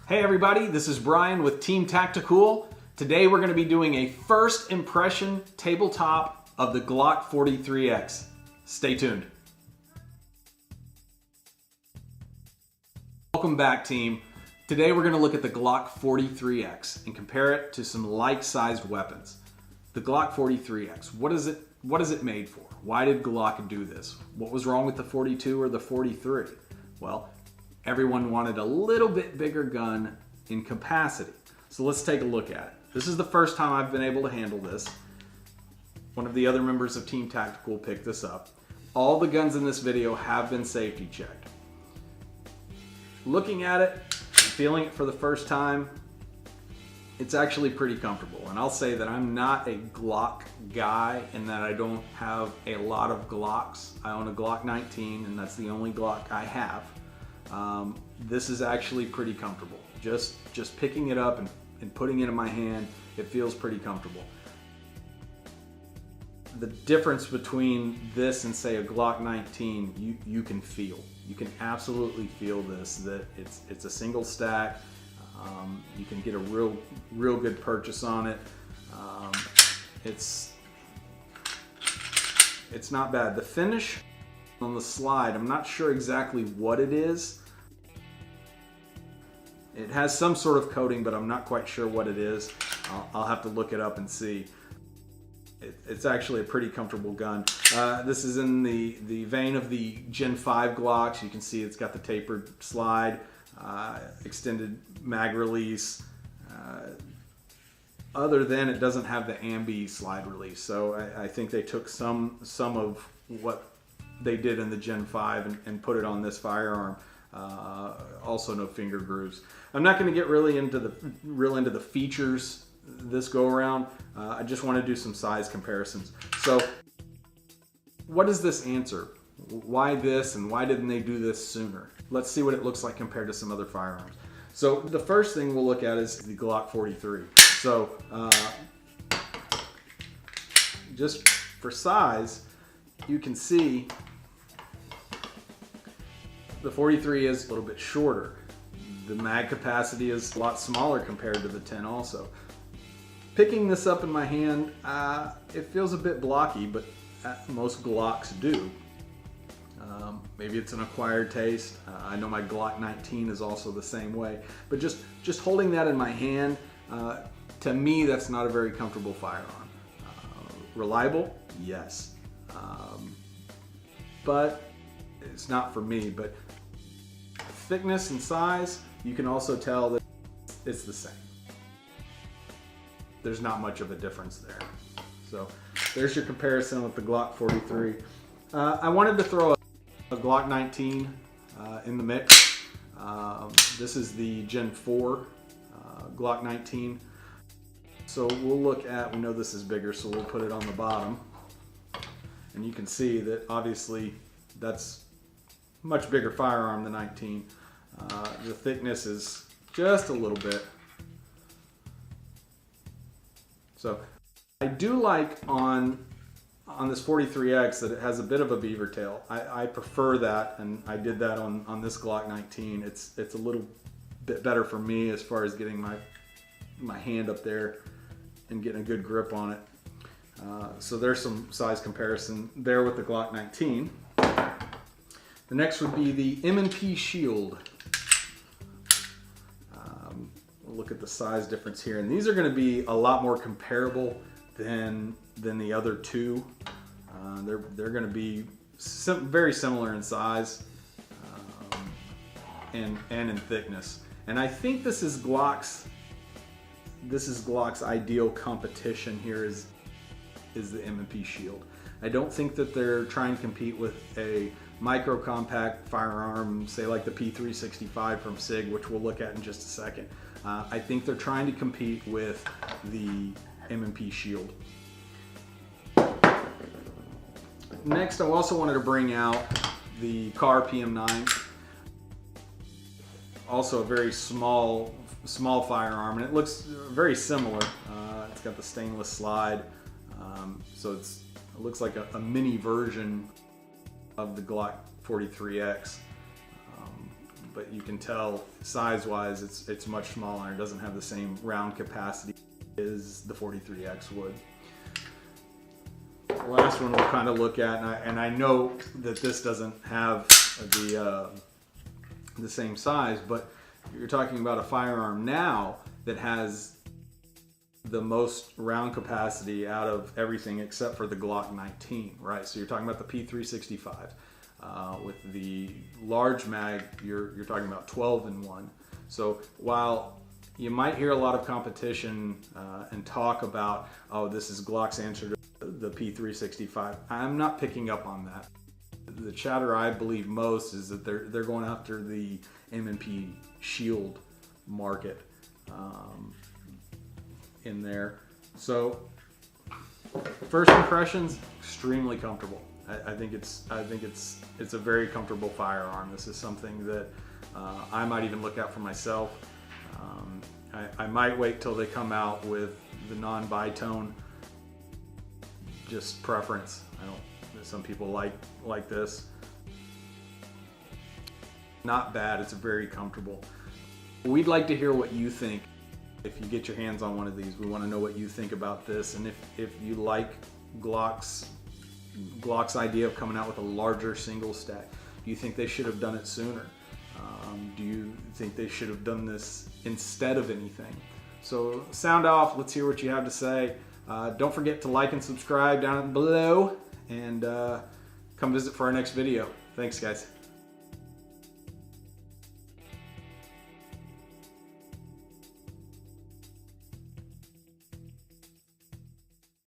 Hey everybody, this is Brian with Team Tacticool. Today we're going to be doing a first impression tabletop of the Glock 43X. Stay tuned. Welcome back, team. Today we're going to look at the Glock 43X and compare it to some like-sized weapons. The Glock 43X, what is it made for? Why did Glock do this? What was wrong with the 42 or the 43? Well, everyone wanted a little bit bigger gun in capacity. So let's take a look at it. This is the first time I've been able to handle this. One of the other members of Team Tacticool picked this up. All the guns in this video have been safety checked. Looking at it, feeling it for the first time, it's actually pretty comfortable. And I'll say that I'm not a Glock guy in that I don't have a lot of Glocks. I own a Glock 19 and that's the only Glock I have. This is actually pretty comfortable. Just picking it up and putting it in my hand, it feels pretty comfortable. The difference between this and say a Glock 19, you can feel. You can absolutely feel this, that it's a single stack. You can get a real good purchase on it. It's not bad. The finish on the slide, I'm not sure exactly what it is. It has some sort of coating, but I'm not quite sure what it is. I'll have to look it up and see. It's actually a pretty comfortable gun. This is in the vein of the Gen 5 Glocks. You can see it's got the tapered slide, extended mag release. Other than it doesn't have the ambi slide release. So I think they took some of what they did in the Gen 5 and put it on this firearm. Also no finger grooves. I'm not going to get really into the features this go around. I just want to do some size comparisons. So what does this answer? Why this and why didn't they do this sooner? Let's see what it looks like compared to some other firearms. So the first thing we'll look at is the Glock 43. So just for size, you can see the 43 is a little bit shorter. The mag capacity is a lot smaller compared to the 10 also. Picking this up in my hand, it feels a bit blocky, but most Glocks do. Maybe it's an acquired taste. I know my Glock 19 is also the same way. But just holding that in my hand, to me, that's not a very comfortable firearm. Reliable? Yes. But it's not for me. But thickness and size, you can also tell that it's the same. There's not much of a difference there. So there's your comparison with the Glock 43. I wanted to throw a Glock 19 in the mix. This is the Gen 4 Glock 19. So we'll look at, we know this is bigger, so we'll put it on the bottom. And you can see that obviously that's a much bigger firearm than 19. The thickness is just a little bit. So I do like on this 43X that it has a bit of a beaver tail. I prefer that, and I did that on this Glock 19. It's a little bit better for me as far as getting my hand up there and getting a good grip on it. So there's some size comparison there with the Glock 19. The next would be the M&P Shield. We'll look at the size difference here, and these are going to be a lot more comparable than the other two. They're going to be very similar in size and in thickness. And I think this is Glock's ideal competition here is the M&P Shield. I don't think that they're trying to compete with a micro compact firearm, say like the P365 from SIG, which we'll look at in just a second. I think they're trying to compete with the M&P Shield. Next, I also wanted to bring out the CAR PM9. Also a very small firearm, and it looks very similar. It's got the stainless slide, so it looks like a mini version of the Glock 43X. but you can tell size-wise it's much smaller and it doesn't have the same round capacity as the 43X would. The last one we'll kind of look at, and I know that this doesn't have the same size, but you're talking about a firearm now that has the most round capacity out of everything except for the Glock 19, right? So you're talking about the P365. With the large mag, you're talking about 12 in 1. So while you might hear a lot of competition and talk about, oh, this is Glock's answer to the P365, I'm not picking up on that. The chatter I believe most is that they're going after the M&P Shield market in there. So first impressions, extremely comfortable. I think it's a very comfortable firearm. This is something that I might even look at for myself. I might wait till they come out with the non-bitone, just preference. Some people like this. Not bad, it's very comfortable. We'd like to hear what you think. If you get your hands on one of these, we want to know what you think about this, and if you like Glock's idea of coming out with a larger single stack. Do you think they should have done it sooner? Do you think they should have done this instead of anything? So sound off, let's hear what you have to say. Don't forget to like and subscribe down below, and come visit for our next video. Thanks, guys.